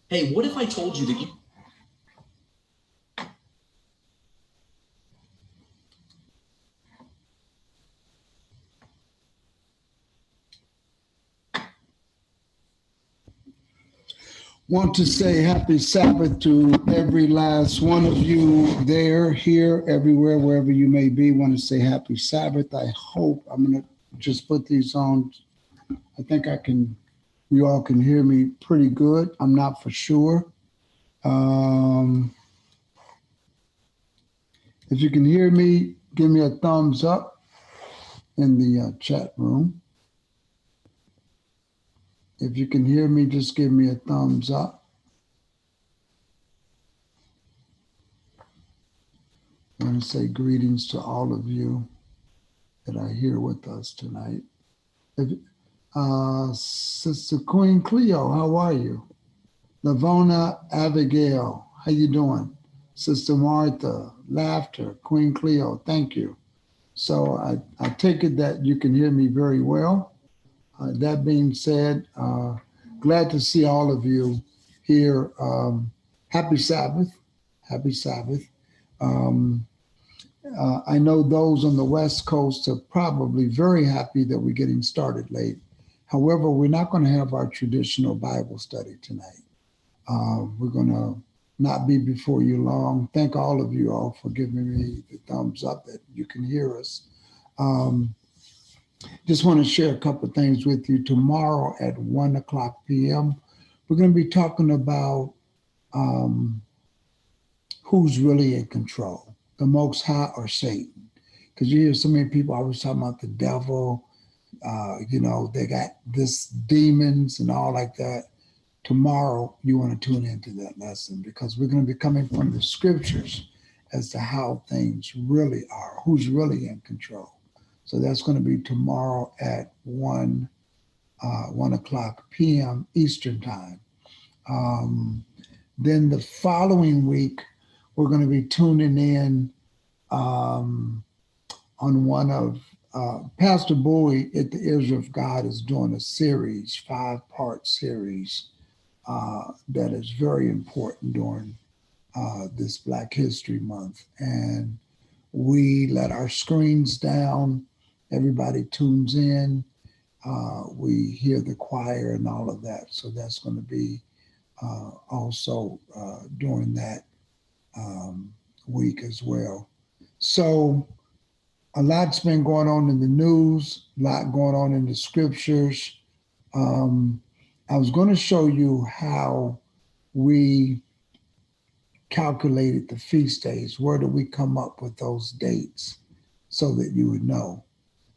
Hey, what if I told you that you Want to say happy Sabbath to every last one of you there, here, everywhere, wherever you may be. Want to say happy Sabbath. I hope I'm going to just put these on. I think you all can hear me pretty good. I'm not for sure. Um, if you can hear me, give me a thumbs up in the chat room. If you can hear me, just give me a thumbs up. I want to say greetings to all of you that are here with us tonight. Sister Queen Cleo, how are you? Lavona Abigail, how you doing? Sister Martha, Laughter, Queen Cleo, thank you. So I take it that you can hear me very well. That being said, glad to see all of you here. Happy Sabbath. Happy Sabbath. Um, I know those on the West Coast are probably very happy that we're getting started late. However, we're not going to have our traditional Bible study tonight. We're going to not be before you long. Thank all of you all for giving me the thumbs up that you can hear us. Um, just want to share a couple of things with you. Tomorrow at 1 o'clock p.m., we're going to be talking about um, who's really in control, the Most High or Satan. Because you hear so many people always talking about the devil, they got this demons and all like that. Tomorrow, you want to tune into that lesson because we're going to be coming from the scriptures as to how things really are, who's really in control. So that's going to be tomorrow at 1 o'clock p.m. Eastern Time. Um, then the following week, we're going to be tuning in um, on one of Pastor Bowie at the Ears of God is doing a series, 5-part series that is very important during this Black History Month. And we let our screens down, everybody tunes in, we hear the choir and all of that. So that's going to be also during that um, week as well. So a lot's been going on in the news, a lot going on in the scriptures. Um, I was going to show you how we calculated the feast days. Where do we come up with those dates so that you would know?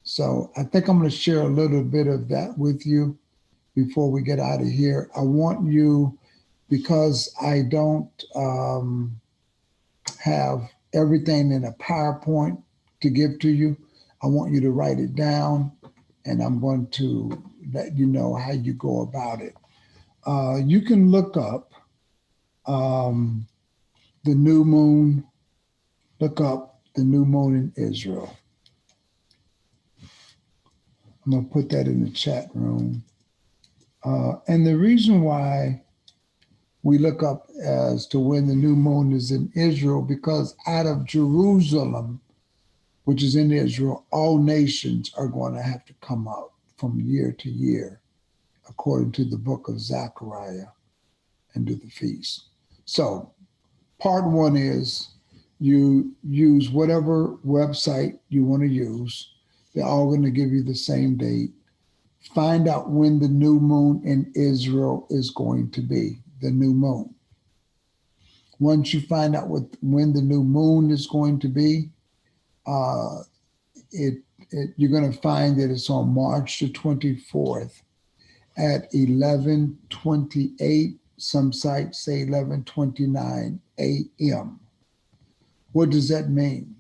So I think I'm going to share a little bit of that with you before we get out of here. I want you, because I don't have everything in a PowerPoint to give to you, I want you to write it down and I'm going to let you know how you go about it. You can look up um, the new moon, look up the new moon in Israel. I'm going to put that in the chat room. And the reason why we look up as to when the new moon is in Israel, because out of Jerusalem, which is in Israel, all nations are going to have to come out from year to year, according to the book of Zechariah and do the feast. So part one is you use whatever website you want to use. They're all going to give you the same date. Find out when the new moon in Israel is going to be, the new moon. Once you find out when the new moon is going to be, uh, you're going to find that it's on March the 24th at 11:28. Some sites say 11:29 a.m. What does that mean?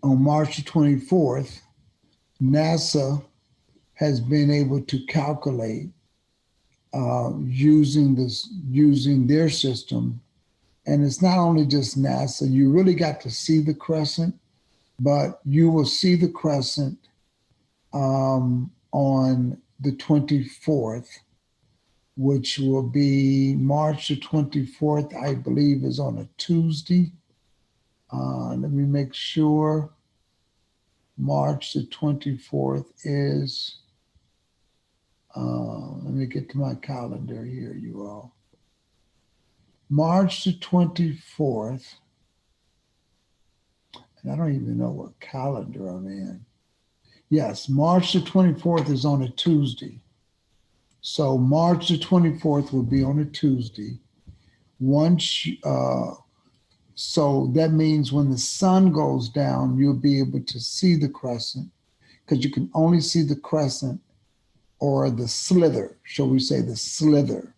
On March the 24th, NASA has been able to calculate using their system, and it's not only just NASA. You really got to see the crescent, but you will see the crescent on the 24th which will be March the 24th, I believe is on a Tuesday. Let me make sure. March the 24th is, let me get to my calendar here, you all. March the 24th, and I don't even know what calendar I'm in. Yes, March the 24th is on a Tuesday. So March the 24th will be on a Tuesday. So that means when the sun goes down, you'll be able to see the crescent, because you can only see the crescent or the slither, shall we say the slither,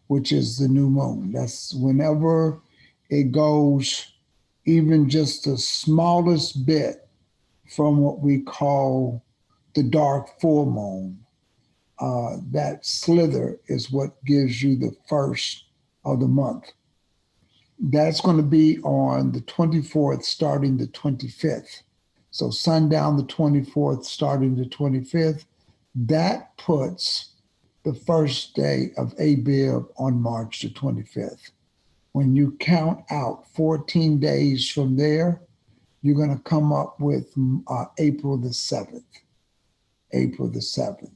which is the new moon. That's whenever it goes even just the smallest bit from what we call the dark full moon. That slither is what gives you the first of the month. That's going to be on the 24th, starting the 25th. So sundown the 24th, starting the 25th. That puts the first day of Abib on March the 25th. When you count out 14 days from there, you're going to come up with April the 7th. April the 7th.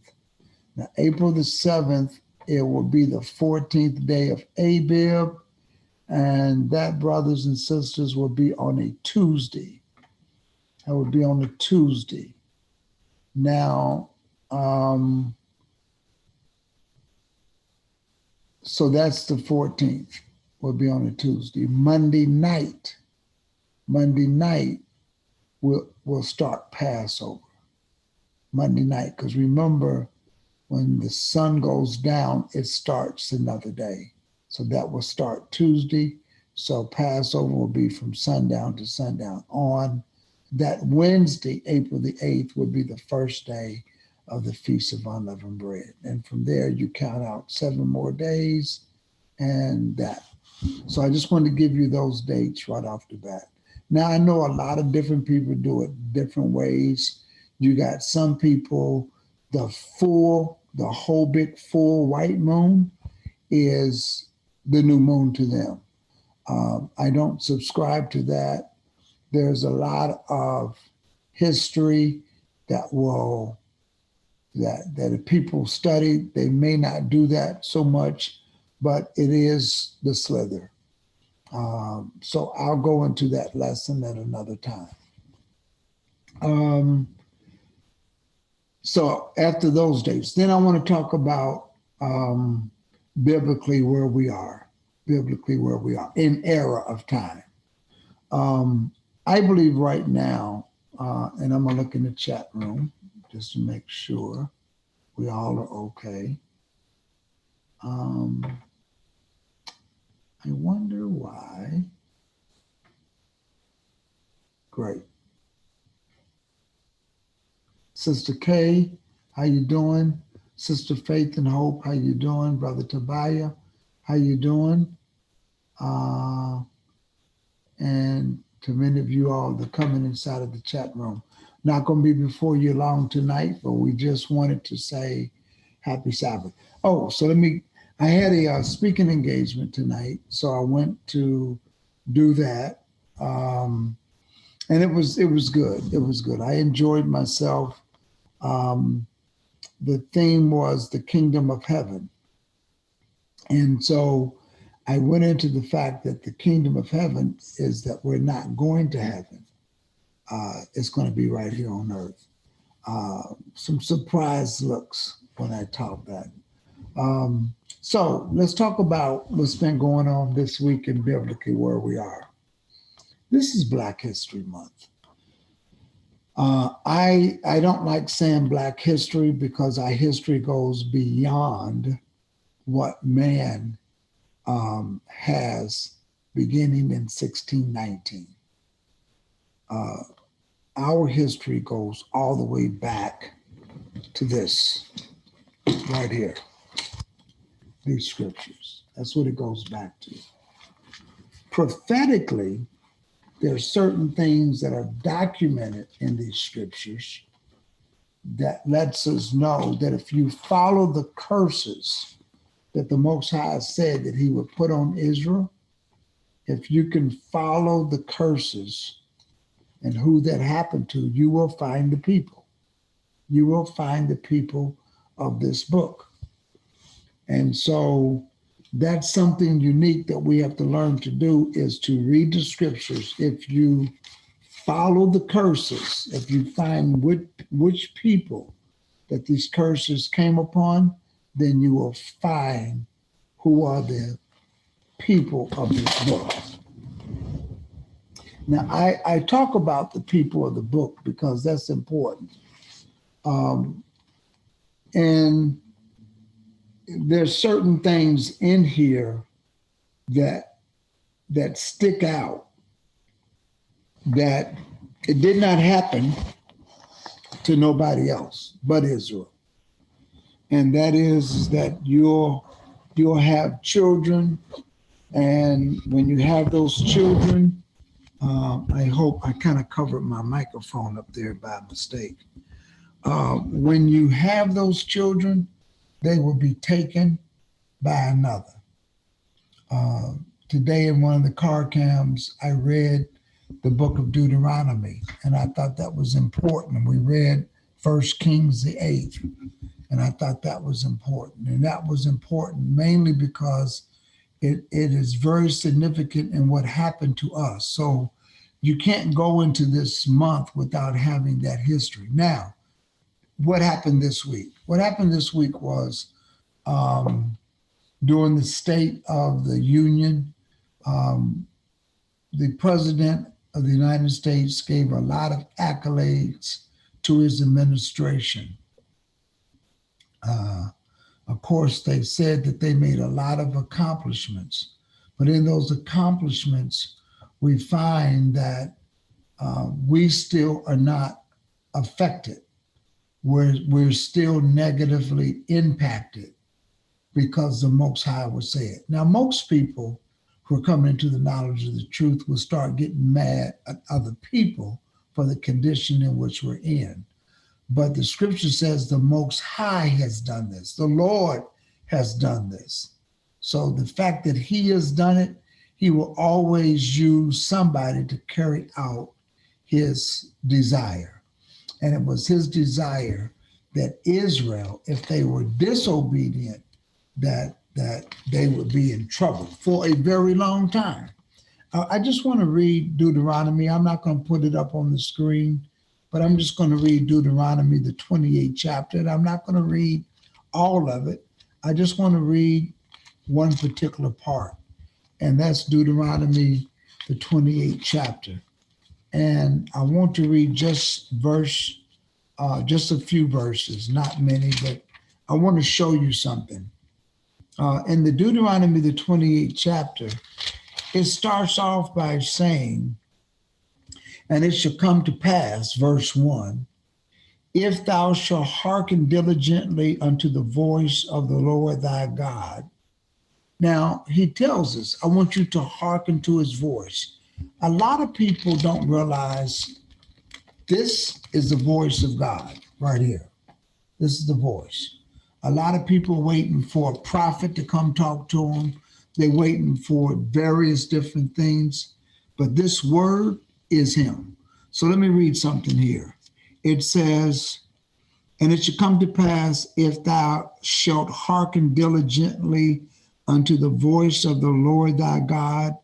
Now, April the 7th, it will be the 14th day of Abib, and that, brothers and sisters, will be on a Tuesday. That would be on a Tuesday. Now, so that's the 14th, will be on a Tuesday. Monday night we'll start Passover. Monday night, because remember, when the sun goes down, it starts another day. So that will start Tuesday. So Passover will be from sundown to sundown. On that Wednesday, April the 8th, will be the first day of the Feast of Unleavened Bread. And from there, you count out 7 more days and that. So I just wanted to give you those dates right off the bat. Now, I know a lot of different people do it different ways. You got some people, the whole big full white moon is the new moon to them. I don't subscribe to that. There's a lot of history that if people study, they may not do that so much, but it is the slither. So I'll go into that lesson at another time. So after those dates, then I want to talk about biblically where we are in era of time. I believe right now, and I'm going to look in the chat room just to make sure we all are okay. I wonder why. Great. Sister Kay, how you doing? Sister Faith and Hope, how you doing? Brother Tobiah, how you doing? And to many of you all that are coming inside of the chat room. Not going to be before you long tonight, but we just wanted to say happy Sabbath. Oh, so I had a speaking engagement tonight, so I went to do that. And it was good. It was good. I enjoyed myself. The theme was the kingdom of heaven. And so I went into the fact that the kingdom of heaven is that we're not going to heaven. It's going to be right here on earth. Some surprise looks when I taught that. So let's talk about what's been going on this week in biblically where we are. This is Black History Month. I don't like saying Black history because our history goes beyond what man has beginning in 1619. Our history goes all the way back to this right here, these scriptures. That's what it goes back to. Prophetically, there are certain things that are documented in these scriptures that lets us know that if you follow the curses that the Most High said that he would put on Israel, if you can follow the curses and who that happened to, you will find the people. You will find the people of this book. And so that's something unique that we have to learn to do, is to read the scriptures. If you follow the curses, if you find which people that these curses came upon, then you will find who are the people of this book. Now, I talk about the people of the book because that's important. And there's certain things in here that stick out, that it did not happen to nobody else but Israel. And that is that you'll have children, and when you have those children, I hope I kind of covered my microphone up there by mistake. When you have those children, they will be taken by another. Today in one of the car cams, I read the book of Deuteronomy, and I thought that was important. We read 1 Kings the 8th, and I thought that was important. And that was important mainly because it is very significant in what happened to us. So you can't go into this month without having that history. Now, what happened this week? What happened this week was during the State of the Union, the President of the United States gave a lot of accolades to his administration. Of course, they said that they made a lot of accomplishments, but in those accomplishments, we find that we still are not affected. We're still negatively impacted because the Most High will say it. Now, most people who are coming into the knowledge of the truth will start getting mad at other people for the condition in which we're in. But the scripture says the Most High has done this. The Lord has done this. So the fact that he has done it, he will always use somebody to carry out his desire. And it was his desire that Israel, if they were disobedient, that they would be in trouble for a very long time. I just want to read Deuteronomy. I'm not going to put it up on the screen, but I'm just going to read Deuteronomy, the 28th chapter, and I'm not going to read all of it. I just want to read one particular part, and that's Deuteronomy, the 28th chapter. And I want to read just a few verses, not many, but I want to show you something. In the Deuteronomy, the 28th chapter, it starts off by saying, and it shall come to pass, verse 1, if thou shalt hearken diligently unto the voice of the Lord thy God. Now, he tells us, I want you to hearken to his voice. A lot of people don't realize this is the voice of God right here. This is the voice. A lot of people waiting for a prophet to come talk to them. They're waiting for various different things, but this word is him. So let me read something here. It says, and it shall come to pass, if thou shalt hearken diligently unto the voice of the Lord thy God,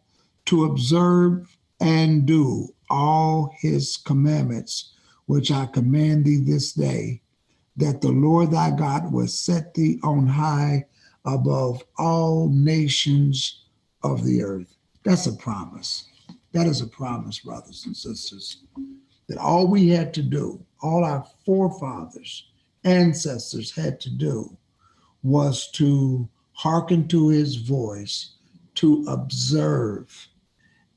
to observe and do all his commandments, which I command thee this day, that the Lord thy God will set thee on high above all nations of the earth. That's a promise. That is a promise, brothers and sisters, that all we had to do, all our forefathers, ancestors had to do, was to hearken to his voice, to observe,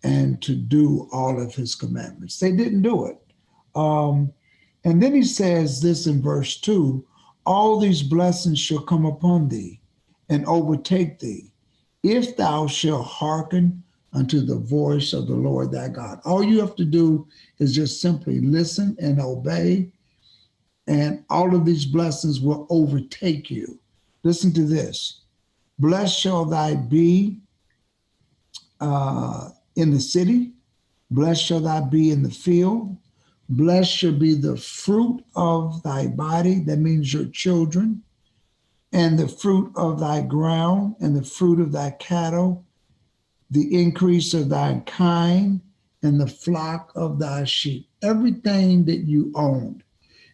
and to do all of his commandments. They didn't do it. And then he says this in verse 2, all these blessings shall come upon thee and overtake thee, if thou shalt hearken unto the voice of the Lord thy God. All you have to do is just simply listen and obey, and all of these blessings will overtake you. Listen to this. Blessed shall thy be in the city. Blessed shall thy be in the field. Blessed shall be the fruit of thy body. That means your children. And the fruit of thy ground, and the fruit of thy cattle, the increase of thy kind, and the flock of thy sheep. Everything that you own,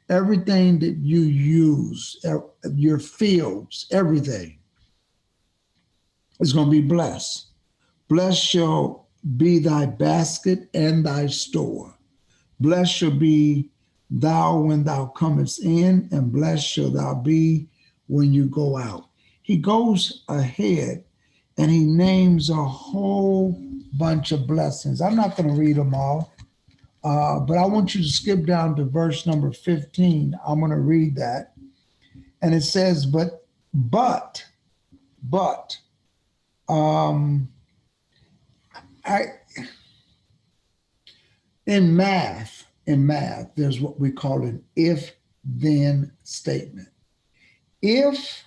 everything that you use, your fields, everything is going to be blessed. Blessed shall be thy basket and thy store. Blessed shall be thou when thou comest in, and blessed shall thou be when you go out. He goes ahead and he names a whole bunch of blessings. I'm not going to read them all, but I want you to skip down to verse number 15. I'm going to read that. And it says, but, I, in math, there's what we call an if-then statement. If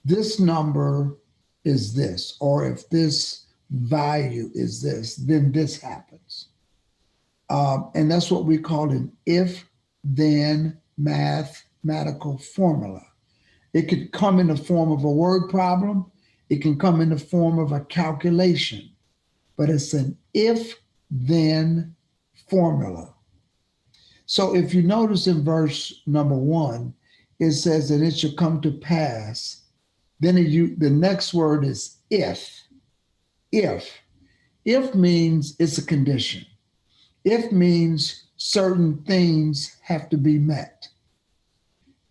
this number is this, or if this value is this, then this happens. And that's what we call an if-then mathematical formula. It could come in the form of a word problem. It can come in the form of a calculation, but it's an if-then formula. So if you notice in verse number 1, it says that it shall come to pass. Then the next word is if. If means it's a condition. If means certain things have to be met.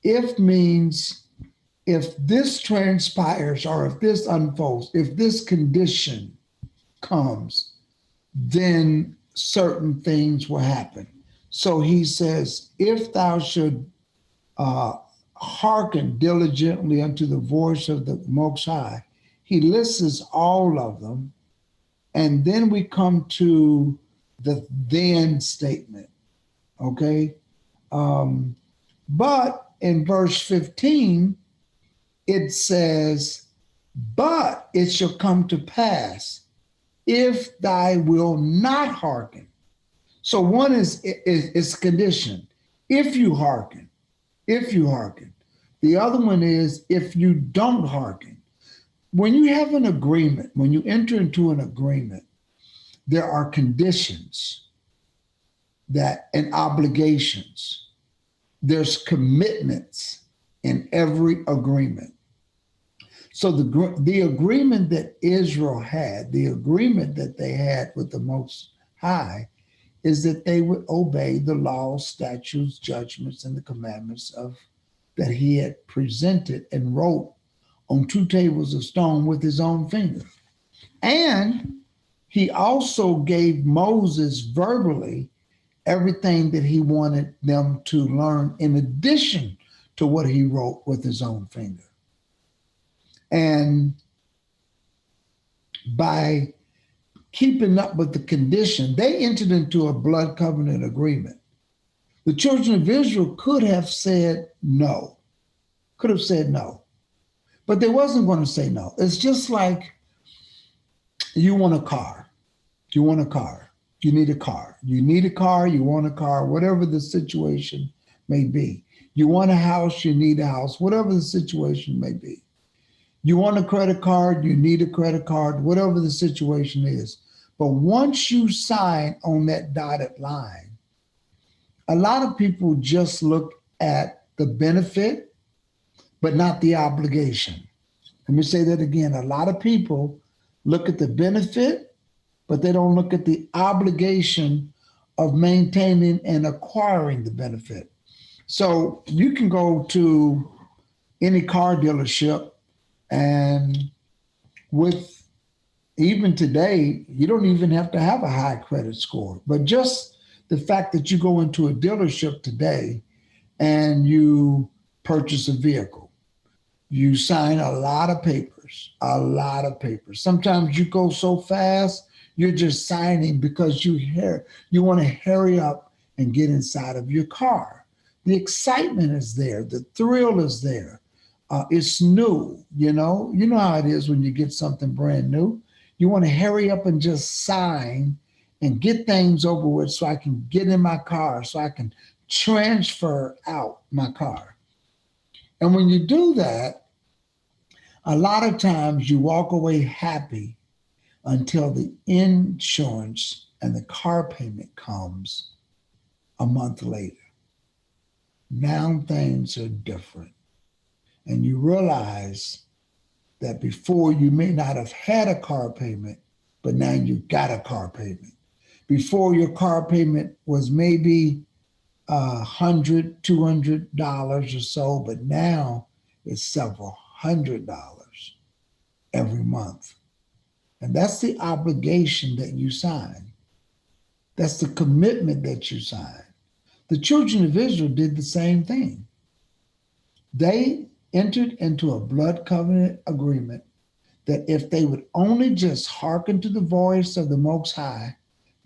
If means if this transpires, or if this unfolds, if this condition comes, then certain things will happen. So he says, if thou should hearken diligently unto the voice of the Most High, he lists all of them. And then we come to the then statement, okay? But in verse 15, it says, but it shall come to pass if thou will not hearken. So one is condition. If you hearken. The other one is if you don't hearken. When you have an agreement, when you enter into an agreement, there are conditions and obligations. There's commitments in every agreement. So the agreement that Israel had, the agreement that they had with the Most High, is that they would obey the laws, statutes, judgments, and the commandments that he had presented and wrote on 2 tables of stone with his own finger. And he also gave Moses verbally everything that he wanted them to learn in addition to what he wrote with his own finger. And by keeping up with the condition, they entered into a blood covenant agreement. The children of Israel could have said no, but they wasn't going to say no. It's just like you want a car. You need a car. You need a car, you want a car, whatever the situation may be. You want a house, you need a house, whatever the situation may be. You want a credit card, you need a credit card, whatever the situation is. But once you sign on that dotted line, a lot of people just look at the benefit, but not the obligation. Let me say that again. A lot of people look at the benefit, but they don't look at the obligation of maintaining and acquiring the benefit. So you can go to any car dealership, and with even today, you don't even have to have a high credit score. But just the fact that you go into a dealership today and you purchase a vehicle, you sign a lot of papers. Sometimes you go so fast, you're just signing because you want to hurry up and get inside of your car. The excitement is there. The thrill is there. It's new, you know. You know how it is when you get something brand new. You want to hurry up and just sign and get things over with so I can get in my car, so I can transfer out my car. And when you do that, a lot of times you walk away happy until the insurance and the car payment comes a month later. Now things are different. And you realize that before you may not have had a car payment, but now you got a car payment. Before your car payment was maybe $100, $200 or so, but now it's several $100 every month. And that's the obligation that you sign. That's the commitment that you sign. The children of Israel did the same thing. They entered into a blood covenant agreement that if they would only just hearken to the voice of the Most High,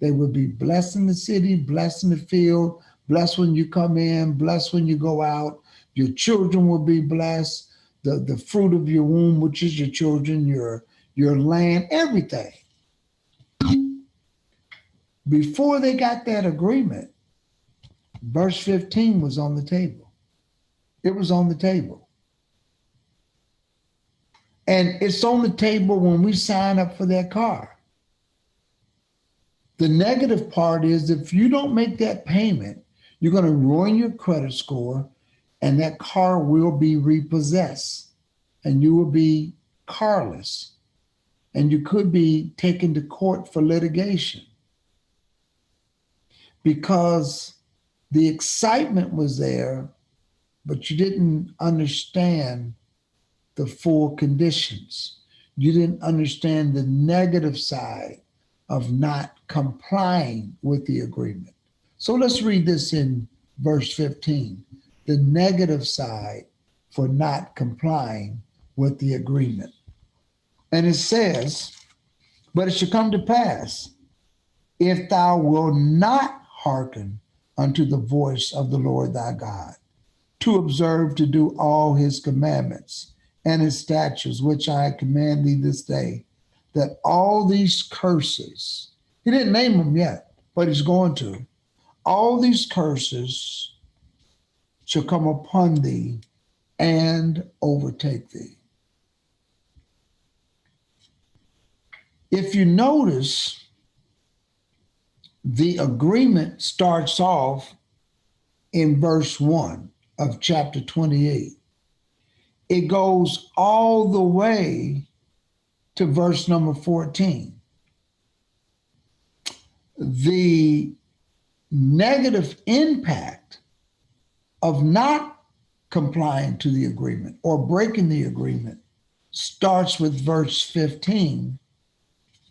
they would be blessed in the city, blessed in the field, blessed when you come in, blessed when you go out. Your children will be blessed. The fruit of your womb, which is your children, your land, everything. Before they got that agreement, verse 15 was on the table. It was on the table. And it's on the table when we sign up for that car. The negative part is if you don't make that payment, you're going to ruin your credit score and that car will be repossessed and you will be carless and you could be taken to court for litigation because the excitement was there, but you didn't understand the full conditions. You didn't understand the negative side of not complying with the agreement. So let's read this in verse 15, the negative side for not complying with the agreement. And it says, but it shall come to pass, if thou wilt not hearken unto the voice of the Lord thy God, to observe to do all his commandments and his statutes, which I command thee this day, that all these curses, he didn't name them yet, but he's going to, all these curses shall come upon thee and overtake thee. If you notice, the agreement starts off in verse 1 of chapter 28. It goes all the way to verse number 14. The negative impact of not complying to the agreement or breaking the agreement starts with verse 15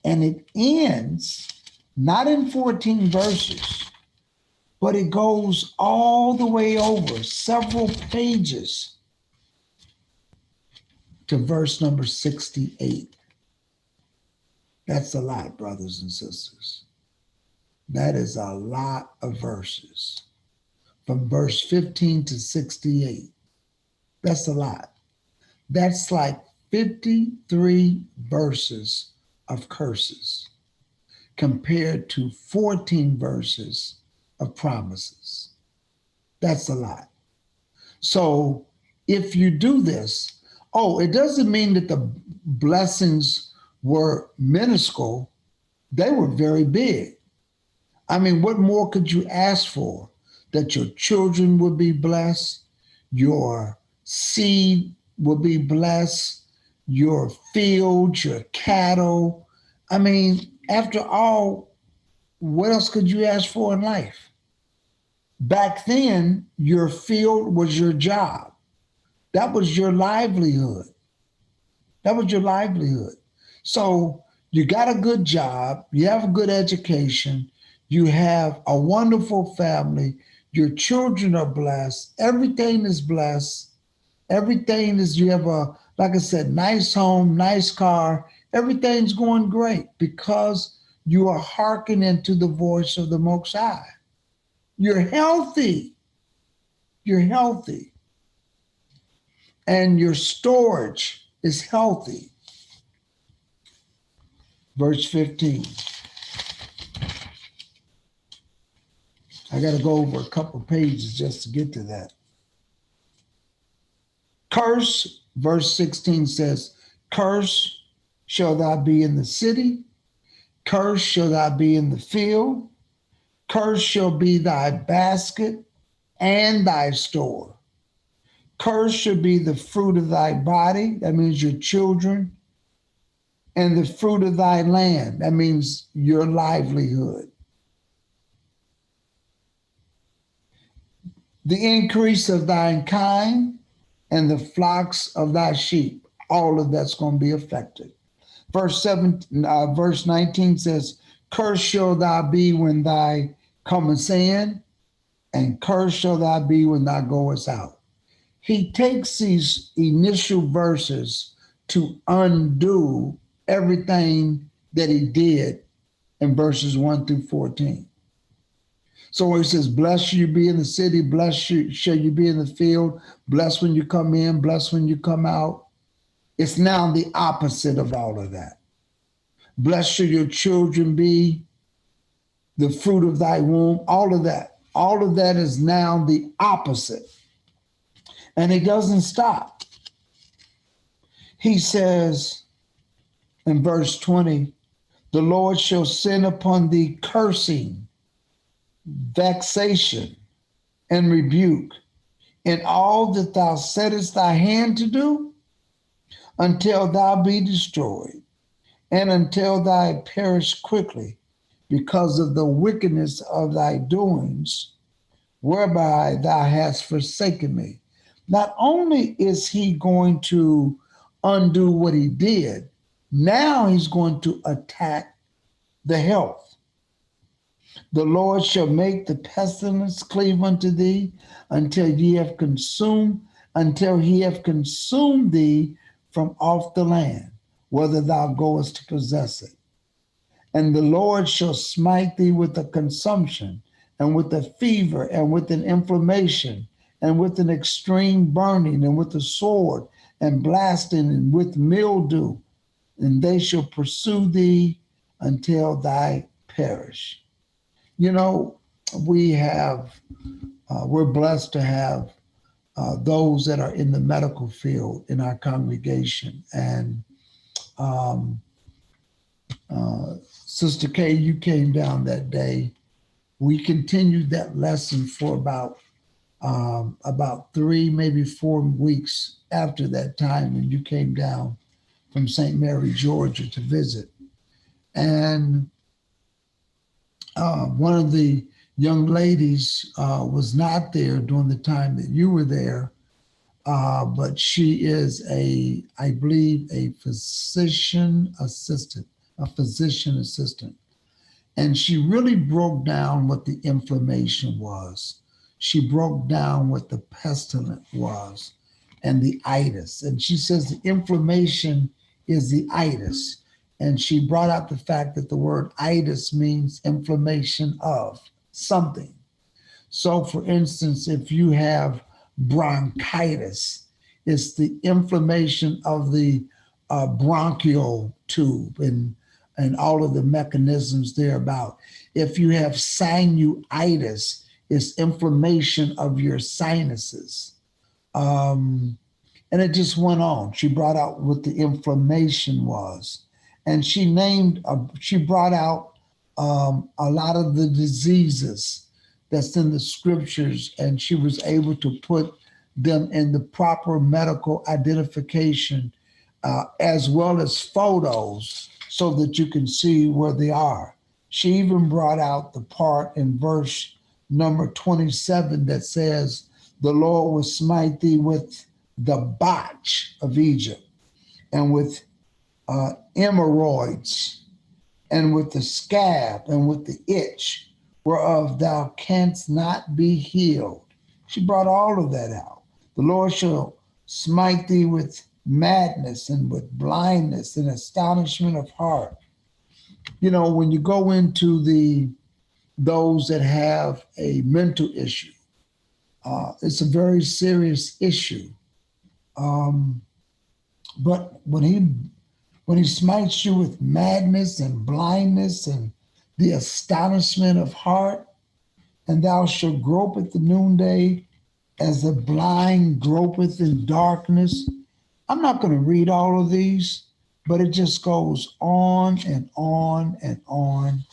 and it ends not in 14 verses, but it goes all the way over several pages to verse number 68. That's a lot, brothers and sisters. That is a lot of verses. From verse 15 to 68. That's a lot. That's like 53 verses of curses compared to 14 verses of promises. That's a lot. So if you do this, it doesn't mean that the blessings were minuscule. They were very big. I mean, what more could you ask for? That your children would be blessed, your seed will be blessed, your fields, your cattle. I mean, after all, what else could you ask for in life? Back then, your field was your job. That was your livelihood. That was your livelihood. So you got a good job, you have a good education, you have a wonderful family, your children are blessed, everything is blessed, everything is, you have a, like I said, nice home, nice car, everything's going great because you are hearkening to the voice of the Most High. You're healthy. You're healthy. and your storage is healthy. Verse 15. I got to go over a couple pages just to get to that. Curse, verse 16 says, curse shall thou be in the city, curse shall thou be in the field, curse shall be thy basket and thy store. Curse shall be the fruit of thy body, that means your children, and the fruit of thy land, that means your livelihood. The increase of thine kind and the flocks of thy sheep, all of that's going to be affected. Verse 19 says, curse shall thou be when thou comest in, and curse shall thou be when thou goest out. He takes these initial verses to undo everything that he did in verses 1 through 14. So he says, blessed shall you be in the city, blessed shall you be in the field, blessed when you come in, blessed when you come out. It's now the opposite of all of that. Blessed shall your children be, the fruit of thy womb, all of that. All of that is now the opposite. And it doesn't stop. He says in verse 20, the Lord shall send upon thee cursing, vexation, and rebuke in all that thou settest thy hand to do, until thou be destroyed, and until thou perish quickly, because of the wickedness of thy doings, whereby thou hast forsaken me. Not only is he going to undo what he did, now he's going to attack the health. The Lord shall make the pestilence cleave unto thee until he have consumed thee from off the land, whether thou goest to possess it. And the Lord shall smite thee with a consumption, and with a fever, and with an inflammation, and with an extreme burning, and with a sword, and blasting, and with mildew, and they shall pursue thee until thou perish. You know, we're blessed to have those that are in the medical field in our congregation. And Sister Kay, you came down that day. We continued that lesson for about 3, maybe 4 weeks after that time when you came down from St. Mary, Georgia to visit. And one of the young ladies was not there during the time that you were there, but she is I believe, a physician assistant. And she really broke down what the inflammation was. She broke down what the pestilence was and the itis. And she says the inflammation is the itis. And she brought out the fact that the word itis means inflammation of something. So for instance, if you have bronchitis, it's the inflammation of the bronchial tube and all of the mechanisms thereabout. If you have sinusitis, it's inflammation of your sinuses. And it just went on. She brought out what the inflammation was. And she brought out a lot of the diseases that's in the scriptures, and she was able to put them in the proper medical identification, as well as photos, so that you can see where they are. She even brought out the part in verse number 27 that says, the Lord will smite thee with the botch of Egypt, and with hemorrhoids, and with the scab, and with the itch, whereof thou canst not be healed. She brought all of that out. The Lord shall smite thee with madness, and with blindness, and astonishment of heart. You know, when you go into those that have a mental issue, it's a very serious issue. Um, but when he smites you with madness and blindness and the astonishment of heart, and thou shalt grope at the noonday as the blind gropeth in darkness. I'm not going to read all of these, but it just goes on and on and on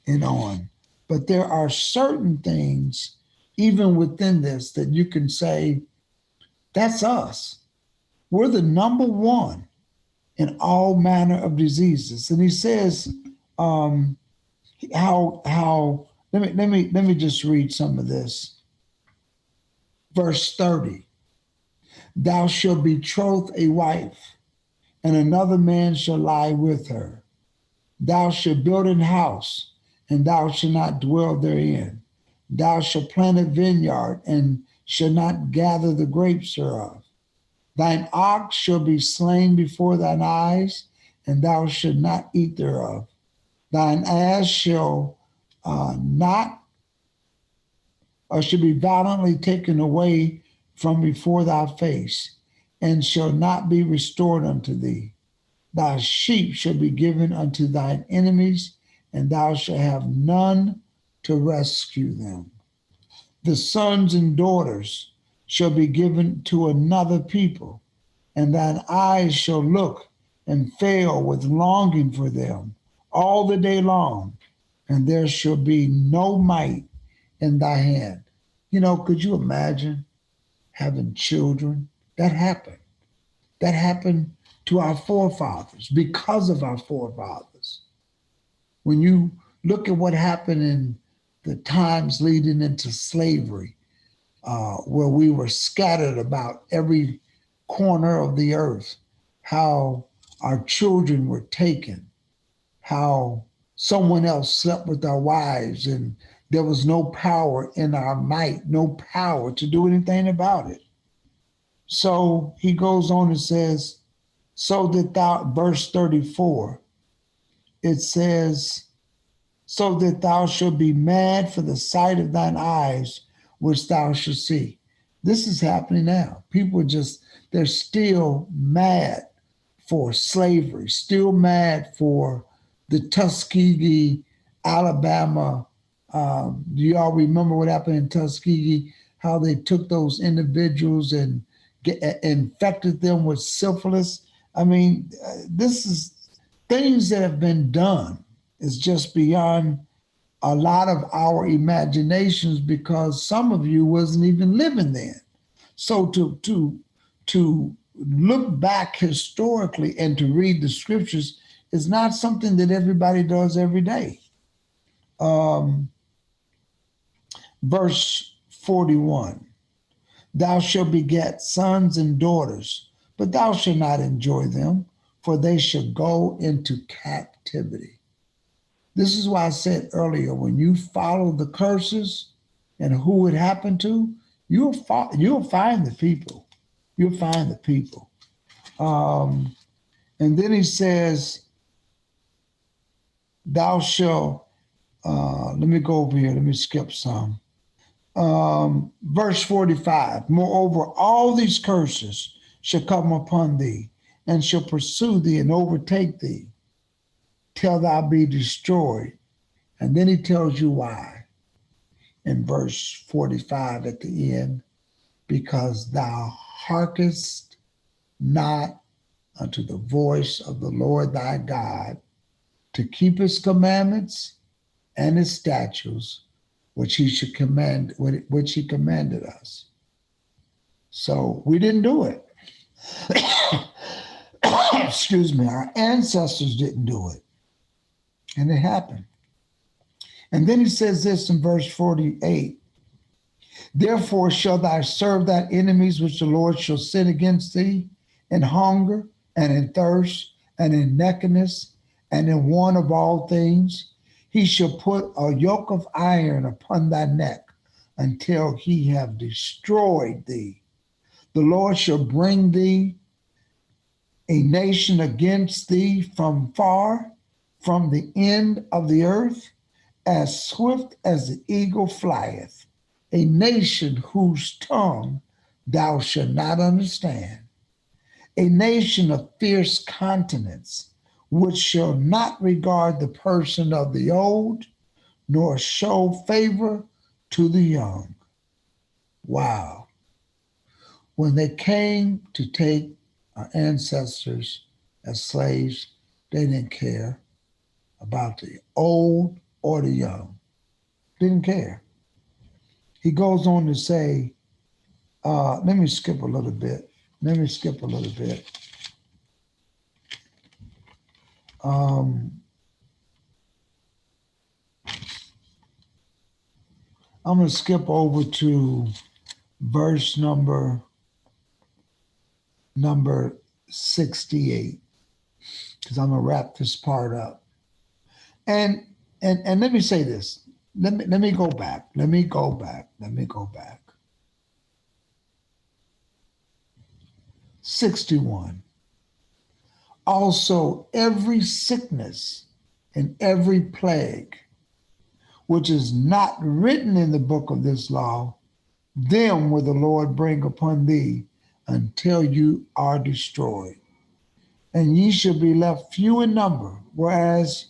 and on. But there are certain things, even within this, that you can say, that's us. We're the number one in all manner of diseases. And he says, how let me just read some of this. Verse 30. Thou shalt betroth a wife, and another man shall lie with her. Thou shalt build an house, and thou shalt not dwell therein. Thou shalt plant a vineyard, and shalt not gather the grapes thereof. Thine ox shall be slain before thine eyes, and thou shalt not eat thereof. Thine ass shall not, or shall be violently taken away from before thy face, and shall not be restored unto thee. Thy sheep shall be given unto thine enemies, and thou shalt have none to rescue them. The sons and daughters shall be given to another people, and thine eyes shall look and fail with longing for them all the day long, and there shall be no might in thy hand. You know, could you imagine having children? That happened. That happened to our forefathers because of our forefathers. When you look at what happened in the times leading into slavery, where we were scattered about every corner of the earth, how our children were taken, how someone else slept with our wives, and there was no power in our might, no power to do anything about it. So he goes on and says, so that thou, verse 34, it says, so that thou shalt be mad for the sight of thine eyes, which thou shalt see. This is happening now. People they're still mad for slavery, still mad for the Tuskegee, Alabama. Do y'all remember what happened in Tuskegee? How they took those individuals and infected them with syphilis. I mean, this is things that have been done. It's just beyond a lot of our imaginations because some of you wasn't even living then. So to look back historically and to read the scriptures is not something that everybody does every day. Verse 41, thou shalt beget sons and daughters, but thou shalt not enjoy them, for they shall go into captivity. This is why I said earlier, when you follow the curses and who it happened to, you'll find the people. You'll find the people. And then he says, thou shalt, let me go over here. Let me skip some. Verse 45, moreover, all these curses shall come upon thee and shall pursue thee and overtake thee till thou be destroyed. And then he tells you why in verse 45 at the end, because thou hearkenest not unto the voice of the Lord thy God to keep his commandments and his statutes, which he commanded us. So we didn't do it. Excuse me, our ancestors didn't do it. And it happened. And then he says this in verse 48, therefore shall thou serve thy enemies which the Lord shall send against thee in hunger and in thirst and in nakedness and in want of all things. He shall put a yoke of iron upon thy neck until he have destroyed thee. The Lord shall bring thee a nation against thee from far, from the end of the earth, as swift as the eagle flieth, a nation whose tongue thou shalt not understand. a nation of fierce countenance, which shall not regard the person of the old, nor show favor to the young. Wow. When they came to take our ancestors as slaves, they didn't care about the old or the young. Didn't care. He goes on to say, let me skip a little bit. I'm going to skip over to verse number 68, because I'm going to wrap this part up. And let me say this. Let me go back. 61. Also, every sickness and every plague, which is not written in the book of this law, them will the Lord bring upon thee until you are destroyed. And ye shall be left few in number, whereas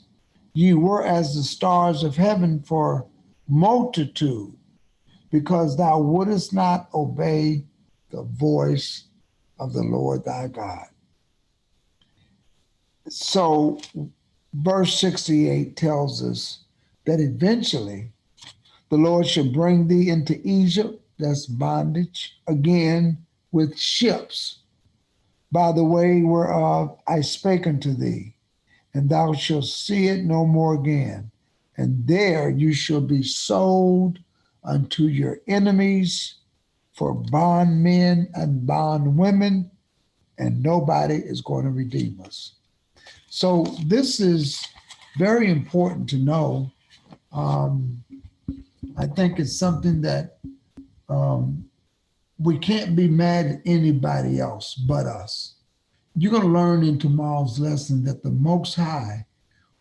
ye were as the stars of heaven for multitude, because thou wouldest not obey the voice of the Lord thy God. So verse 68 tells us that eventually the Lord shall bring thee into Egypt, that's bondage, again with ships, by the way whereof I spake unto thee, and thou shalt see it no more again. And there you shall be sold unto your enemies for bondmen and bondwomen, and nobody is going to redeem us. So this is very important to know. I think it's something that we can't be mad at anybody else but us. You're going to learn in tomorrow's lesson that the Most High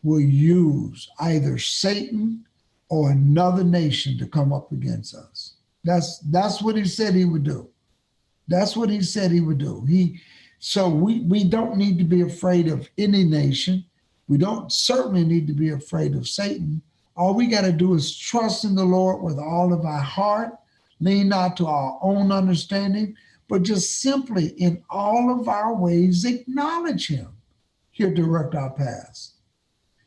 will use either Satan or another nation to come up against us. That's what he said he would do. So we don't need to be afraid of any nation. We don't certainly need to be afraid of Satan. All we got to do is trust in the Lord with all of our heart, lean not to our own understanding, but just simply in all of our ways acknowledge him. He'll direct our paths.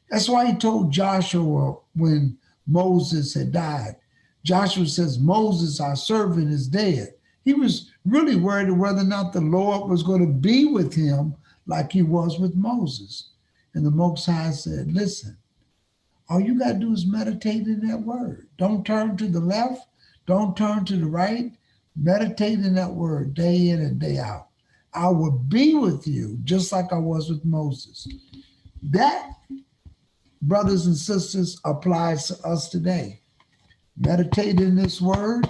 That's why he told Joshua when Moses had died. Joshua says, Moses, our servant, is dead. He was really worried whether or not the Lord was going to be with him like he was with Moses. And the Most High said, listen, all you got to do is meditate in that word. Don't turn to the left. Don't turn to the right. Meditate in that word day in and day out. I will be with you just like I was with Moses. That, brothers and sisters, applies to us today. Meditate in this word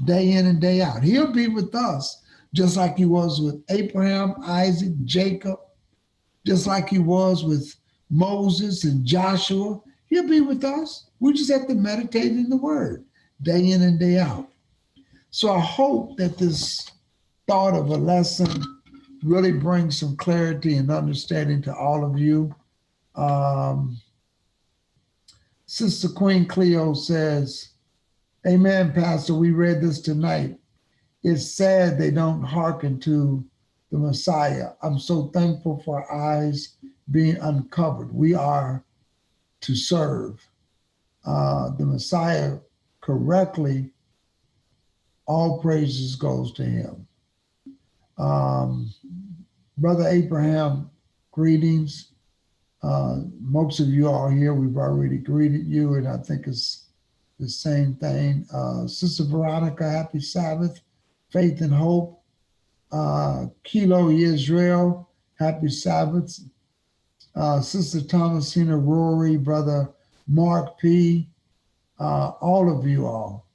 day in and day out. He'll be with us just like he was with Abraham, Isaac, Jacob, just like he was with Moses and Joshua. He'll be with us. We just have to meditate in the word day in and day out. So I hope that this thought of a lesson really brings some clarity and understanding to all of you. Sister Queen Cleo says, amen, Pastor, we read this tonight. It's sad they don't hearken to the Messiah. I'm so thankful for our eyes being uncovered. We are to serve the Messiah correctly. All praises goes to him. Brother Abraham, greetings. Most of you are here. We've already greeted you, and I think it's the same thing. Sister Veronica, happy Sabbath. Faith and Hope. Kilo Israel, happy Sabbath. Sister Thomasina Rory, Brother Mark P. All of you all.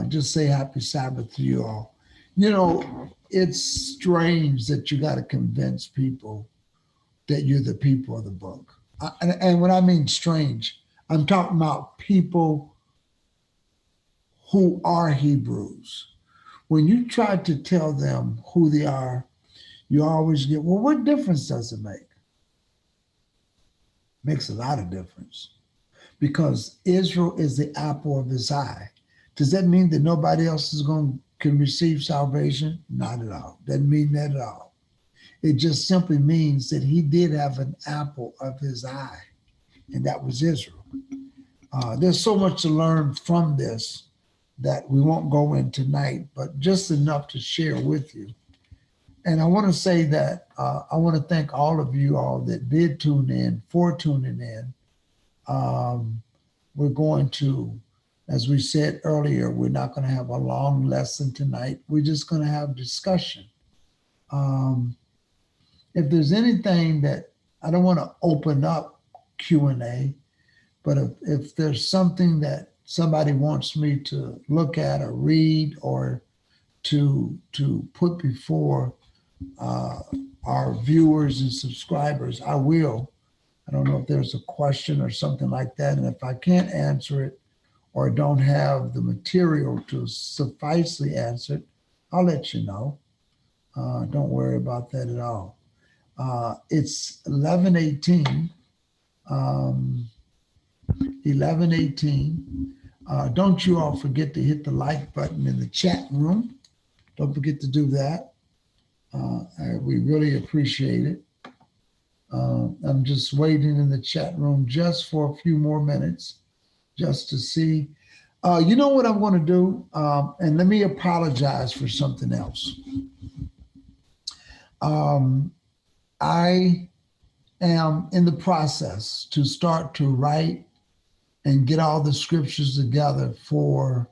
Just say happy Sabbath to you all. You know, it's strange that you got to convince people that you're the people of the book. And when I mean strange, I'm talking about people who are Hebrews. When you try to tell them who they are, You always get, well, what difference does it make? Makes a lot of difference because Israel is the apple of his eye. Does that mean that nobody else can receive salvation? Not at all. Doesn't mean that at all. It just simply means that he did have an apple of his eye, and that was Israel. There's so much to learn from this that we won't go in tonight, but just enough to share with you. And I want to say that I want to thank all of you all that did tune in, for tuning in. We're going to, as we said earlier, we're not going to have a long lesson tonight. We're just going to have discussion. If there's anything that, I don't want to open up Q&A, but if there's something that somebody wants me to look at or read or to put before our viewers and subscribers, I will. I don't know if there's a question or something like that. And if I can't answer it or don't have the material to sufficiently answer it, I'll let you know. Don't worry about that at all. It's 11:18. 11:18. Don't you all forget to hit the like button in the chat room. Don't forget to do that. We really appreciate it. I'm just waiting in the chat room just for a few more minutes just to see. You know what I'm going to do? And let me apologize for something else. I am in the process to start to write and get all the scriptures together for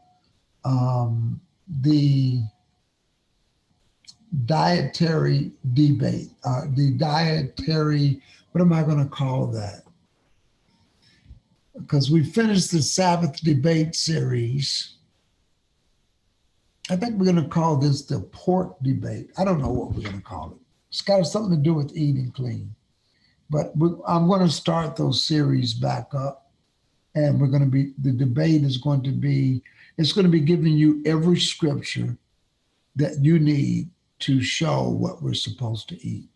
the dietary debate, the dietary, what am I going to call that? Because we finished the Sabbath debate series. I think we're going to call this the pork debate. I don't know what we're going to call it. It's got something to do with eating clean. But I'm going to start those series back up. And the debate is going to be, it's going to be giving you every scripture that you need to show what we're supposed to eat.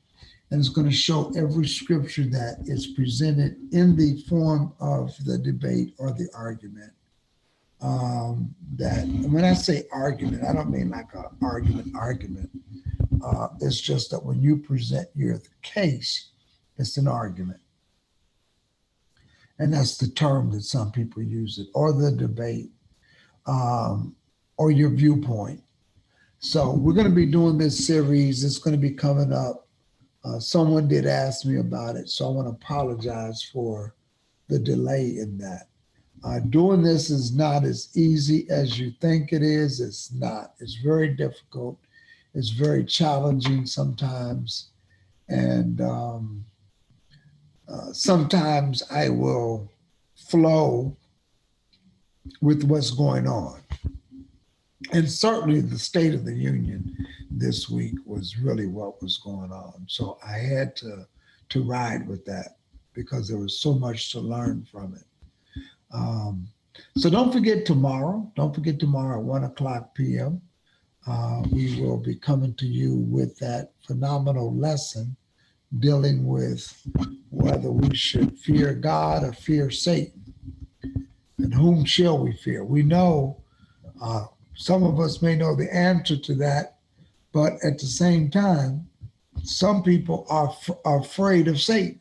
And it's going to show every scripture that is presented in the form of the debate or the argument. That when I say argument, I don't mean like an argument. It's just that when you present your case, it's an argument. And that's the term that some people use it, or the debate, or your viewpoint. So we're going to be doing this series. It's going to be coming up. Someone did ask me about it, so I want to apologize for the delay in that. Doing this is not as easy as you think it is. It's not. It's very difficult. It's very challenging sometimes. And sometimes I will flow with what's going on. And certainly the State of the Union this week was really what was going on. So I had to ride with that because there was so much to learn from it. So don't forget tomorrow. Don't forget tomorrow at 1 o'clock p.m. We will be coming to you with that phenomenal lesson dealing with whether we should fear God or fear Satan. And whom shall we fear? We know, some of us may know the answer to that, but at the same time, some people are afraid of Satan.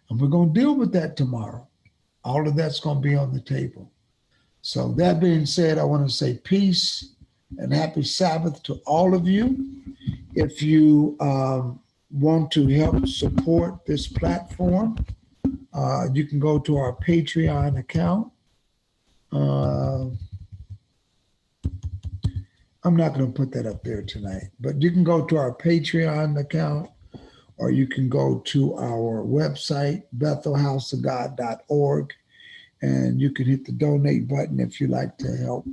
And we're going to deal with that tomorrow. All of that's going to be on the table. So that being said, I want to say peace and happy Sabbath to all of you. If you want to help support this platform, you can go to our Patreon account. I'm not going to put that up there tonight, but you can go to our Patreon account, or you can go to our website, BethelHouseofGod.org, and you can hit the donate button if you like to help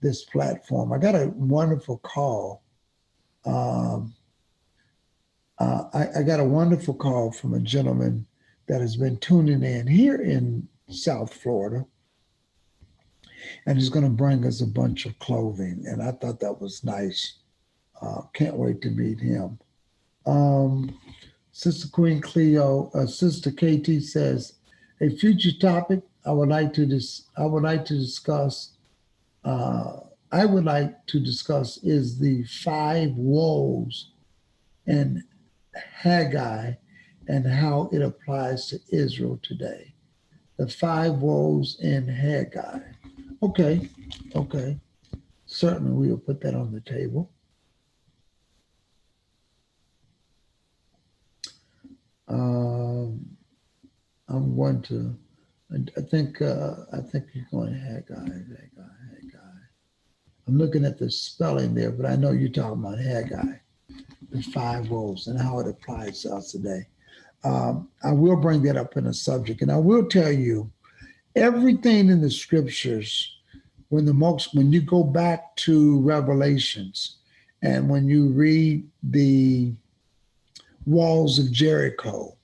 this platform. I got a wonderful call. I got a wonderful call from a gentleman that has been tuning in here in South Florida, and he's going to bring us a bunch of clothing. And I thought that was nice. Can't wait to meet him. Sister Queen Cleo, Sister KT says, a future topic I would like to discuss. Uh, I would like to discuss is the five woes in Haggai and how it applies to Israel today. The five woes in Haggai. Okay, okay. Certainly we will put that on the table. Um, I'm going to. I think you're going Haggai. I'm looking at the spelling there, but I know you're talking about Haggai, the five woes, and how it applies to us today. I will bring that up in a subject, and I will tell you everything in the scriptures. When you go back to Revelations, and when you read the walls of Jericho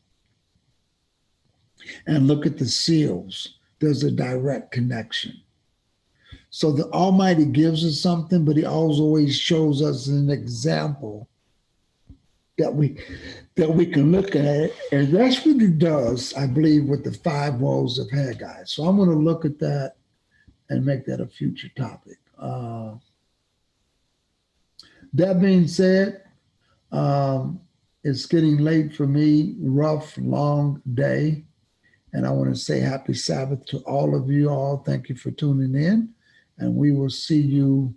and look at the seals, there's a direct connection. So the Almighty gives us something, but He always shows us an example that we can look at it. And that's what He does, I believe, with the five woes of Haggai. So I'm going to look at that and make that a future topic. That being said, it's getting late for me, rough, long day. And I want to say happy Sabbath to all of you all. Thank you for tuning in. And we will see you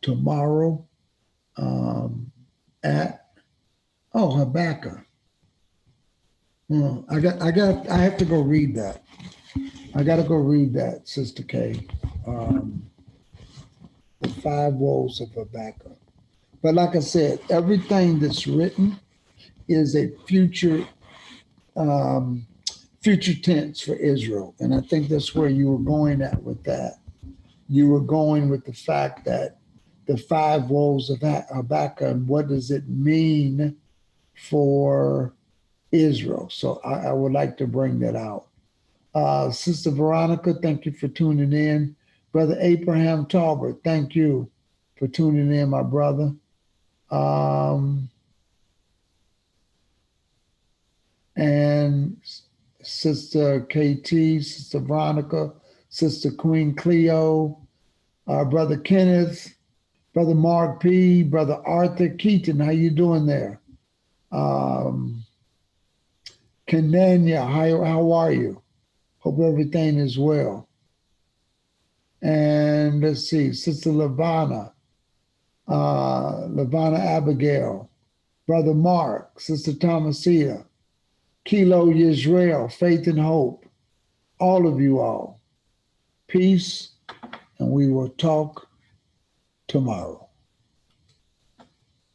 tomorrow at Habakkuk. I have to go read that. I got to go read that, Sister K. The five woes of Habakkuk. But like I said, everything that's written is a future tense for Israel. And I think that's where you were going at with that. You were going with the fact that the five woes of Habakkuk, and what does it mean for Israel? So I would like to bring that out. Sister Veronica, thank you for tuning in. Brother Abraham Talbert, thank you for tuning in, my brother. And Sister KT, Sister Veronica, Sister Queen Cleo, Brother Kenneth, Brother Mark P., Brother Arthur Keaton, how you doing there? Kenanya, how are you? Hope everything is well. And let's see, Sister Lavana Abigail, Brother Mark, Sister Thomasia, Kilo Yisrael, Faith and Hope, all of you all. Peace, and we will talk tomorrow.